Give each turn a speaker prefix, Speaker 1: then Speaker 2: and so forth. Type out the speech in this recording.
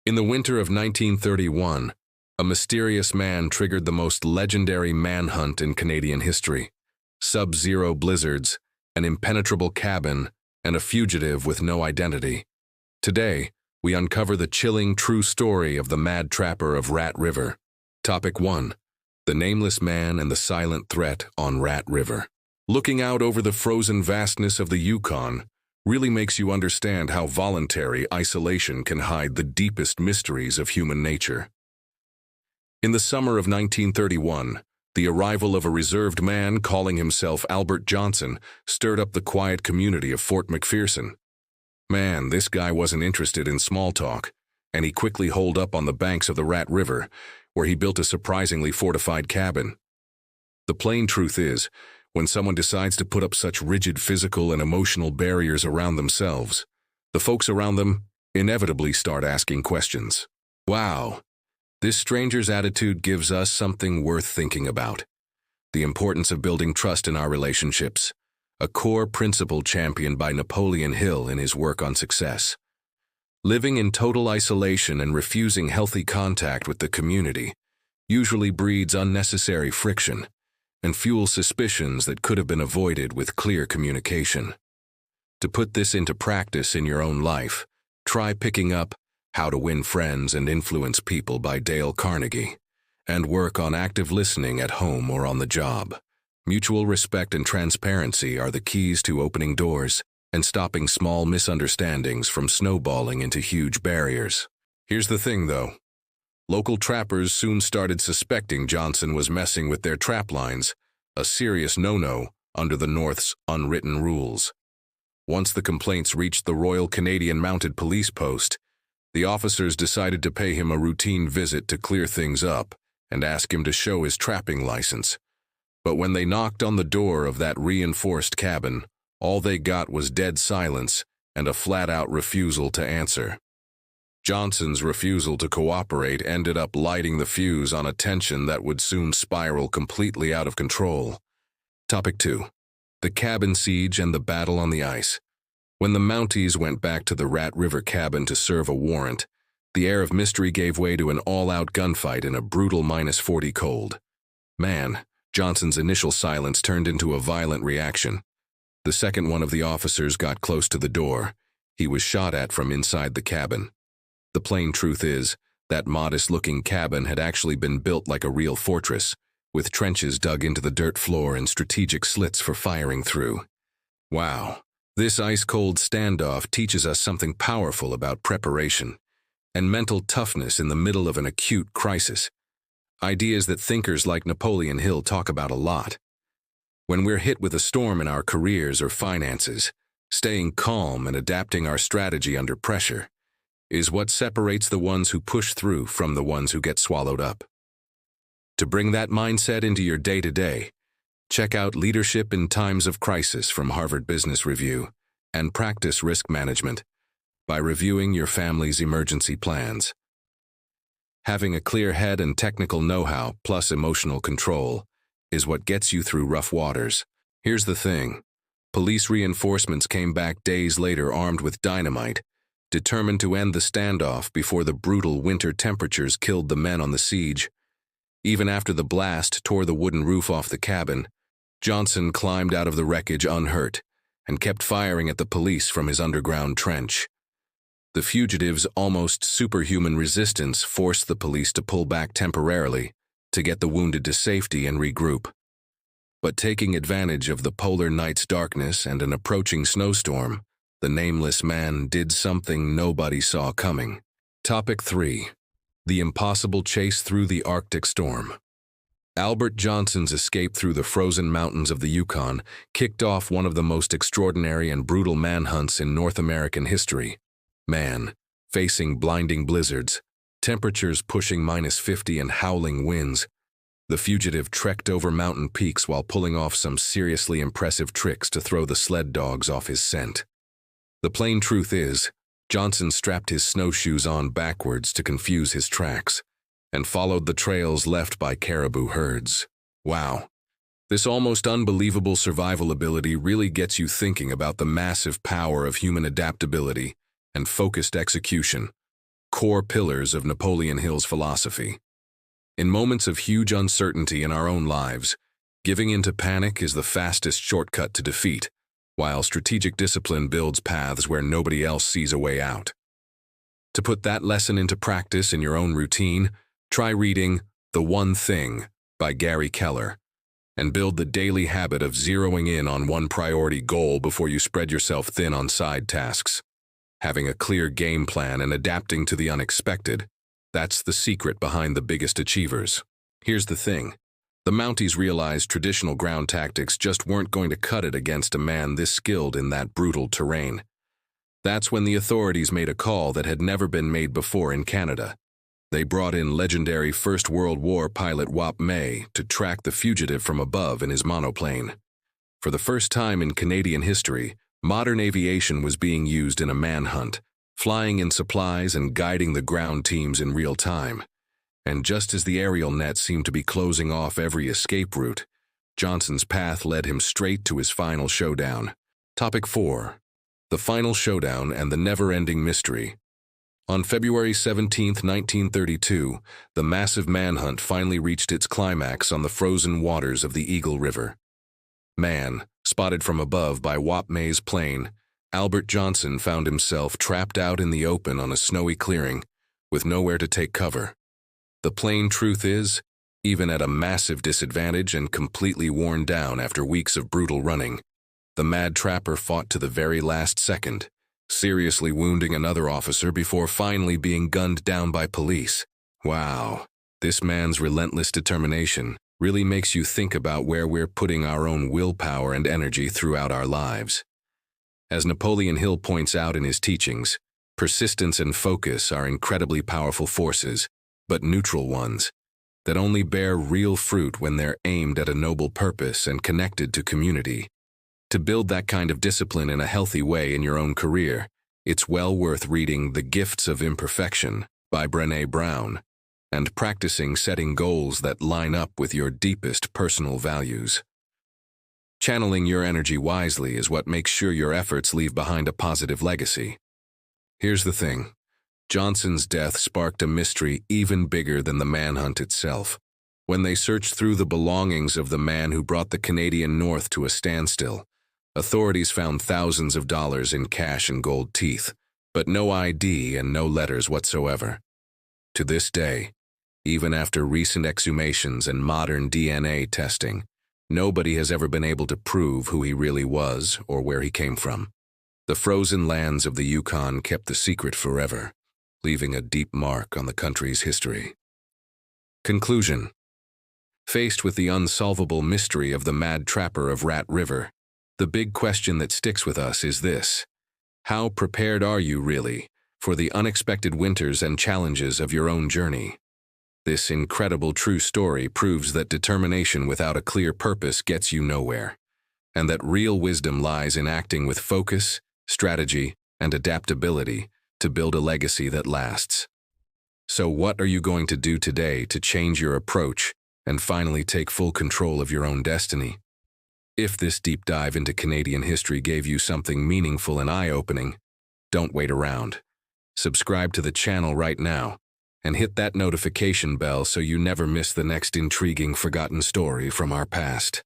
Speaker 1: In the winter of 1931, a mysterious man triggered the most legendary manhunt in Canadian history. Sub-zero blizzards, an impenetrable cabin, and a fugitive with no identity. Today, we uncover the chilling true story of the mad trapper of Rat River. Topic 1. The Nameless Man and the Silent Threat on Rat River. Looking out over the frozen vastness of the Yukon really makes you understand how voluntary isolation can hide the deepest mysteries of human nature. In the summer of 1931, the arrival of a reserved man calling himself Albert Johnson stirred up the quiet community of Fort McPherson. Man, this guy wasn't interested in small talk, and he quickly holed up on the banks of the Rat River, where he built a surprisingly fortified cabin. The plain truth is, when someone decides to put up such rigid physical and emotional barriers around themselves, the folks around them inevitably start asking questions. Wow, this stranger's attitude gives us something worth thinking about. The importance of building trust in our relationships, a core principle championed by Napoleon Hill in his work on success. Living in total isolation and refusing healthy contact with the community usually breeds unnecessary friction and fuels suspicions that could have been avoided with clear communication. To put this into practice in your own life, try picking up How to Win Friends and Influence People by Dale Carnegie, and work on active listening at home or on the job. Mutual respect and transparency are the keys to opening doors and stopping small misunderstandings from snowballing into huge barriers. Here's the thing, though. Local trappers soon started suspecting Johnson was messing with their trap lines, a serious no-no under the North's unwritten rules. Once the complaints reached the Royal Canadian Mounted Police Post, the officers decided to pay him a routine visit to clear things up and ask him to show his trapping license. But when they knocked on the door of that reinforced cabin, all they got was dead silence and a flat-out refusal to answer. Johnson's refusal to cooperate ended up lighting the fuse on a tension that would soon spiral completely out of control. Topic 2. The cabin siege and the battle on the ice. When the Mounties went back to the Rat River cabin to serve a warrant, the air of mystery gave way to an all-out gunfight in a brutal -40 cold. Man, Johnson's initial silence turned into a violent reaction. The second one of the officers got close to the door. He was shot at from inside the cabin. The plain truth is, that modest-looking cabin had actually been built like a real fortress, with trenches dug into the dirt floor and strategic slits for firing through. Wow, this ice-cold standoff teaches us something powerful about preparation and mental toughness in the middle of an acute crisis. Ideas that thinkers like Napoleon Hill talk about a lot. When we're hit with a storm in our careers or finances, staying calm and adapting our strategy under pressure is what separates the ones who push through from the ones who get swallowed up. To bring that mindset into your day-to-day, check out Leadership in Times of Crisis from Harvard Business Review and practice risk management by reviewing your family's emergency plans. Having a clear head and technical know-how plus emotional control is what gets you through rough waters. Here's the thing. Police reinforcements came back days later armed with dynamite, determined to end the standoff before the brutal winter temperatures killed the men on the siege. Even after the blast tore the wooden roof off the cabin, Johnson climbed out of the wreckage unhurt and kept firing at the police from his underground trench. The fugitives' almost superhuman resistance forced the police to pull back temporarily to get the wounded to safety and regroup. But taking advantage of the polar night's darkness and an approaching snowstorm, the Nameless Man did something nobody saw coming. Topic 3. The impossible chase through the Arctic storm. Albert Johnson's escape through the frozen mountains of the Yukon kicked off one of the most extraordinary and brutal manhunts in North American history. Man, facing blinding blizzards, temperatures pushing -50 and howling winds, the fugitive trekked over mountain peaks while pulling off some seriously impressive tricks to throw the sled dogs off his scent. The plain truth is, Johnson strapped his snowshoes on backwards to confuse his tracks and followed the trails left by caribou herds. Wow, this almost unbelievable survival ability really gets you thinking about the massive power of human adaptability and focused execution. core pillars of Napoleon Hill's philosophy. In moments of huge uncertainty in our own lives, giving in to panic is the fastest shortcut to defeat, while strategic discipline builds paths where nobody else sees a way out. To put that lesson into practice in your own routine, try reading The One Thing by Gary Keller, and build the daily habit of zeroing in on one priority goal before you spread yourself thin on side tasks. Having a clear game plan and adapting to the unexpected, that's the secret behind the biggest achievers. Here's the thing. The Mounties realized traditional ground tactics just weren't going to cut it against a man this skilled in that brutal terrain. That's when the authorities made a call that had never been made before in Canada. They brought in legendary First World War pilot Wap May to track the fugitive from above in his monoplane. For the first time in Canadian history, modern aviation was being used in a manhunt, flying in supplies and guiding the ground teams in real time. And just as the aerial net seemed to be closing off every escape route, Johnson's path led him straight to his final showdown. Topic 4. The Final Showdown and the Never-Ending Mystery. On February 17, 1932, the massive manhunt finally reached its climax on the frozen waters of the Eagle River. Spotted from above by Wap May's plane, Albert Johnson found himself trapped out in the open on a snowy clearing, with nowhere to take cover. The plain truth is, even at a massive disadvantage and completely worn down after weeks of brutal running, the mad trapper fought to the very last second, seriously wounding another officer before finally being gunned down by police. Wow, this man's relentless determination really makes you think about where we're putting our own willpower and energy throughout our lives. As Napoleon Hill points out in his teachings, persistence and focus are incredibly powerful forces, but neutral ones, that only bear real fruit when they're aimed at a noble purpose and connected to community. To build that kind of discipline in a healthy way in your own career, it's well worth reading The Gifts of Imperfection by Brené Brown and practicing setting goals that line up with your deepest personal values. Channeling your energy wisely is what makes sure your efforts leave behind a positive legacy. Here's the thing. Johnson's death sparked a mystery even bigger than the manhunt itself. When they searched through the belongings of the man who brought the Canadian North to a standstill, authorities found thousands of dollars in cash and gold teeth, but no ID and no letters whatsoever. To this day, even after recent exhumations and modern DNA testing, nobody has ever been able to prove who he really was or where he came from. The frozen lands of the Yukon kept the secret forever, leaving a deep mark on the country's history. Conclusion. Faced with the unsolvable mystery of the mad trapper of Rat River, the big question that sticks with us is this: how prepared are you really for the unexpected winters and challenges of your own journey? This incredible true story proves that determination without a clear purpose gets you nowhere, and that real wisdom lies in acting with focus, strategy, and adaptability to build a legacy that lasts. So what are you going to do today to change your approach and finally take full control of your own destiny? If this deep dive into Canadian history gave you something meaningful and eye-opening, don't wait around. Subscribe to the channel right now and hit that notification bell so you never miss the next intriguing forgotten story from our past.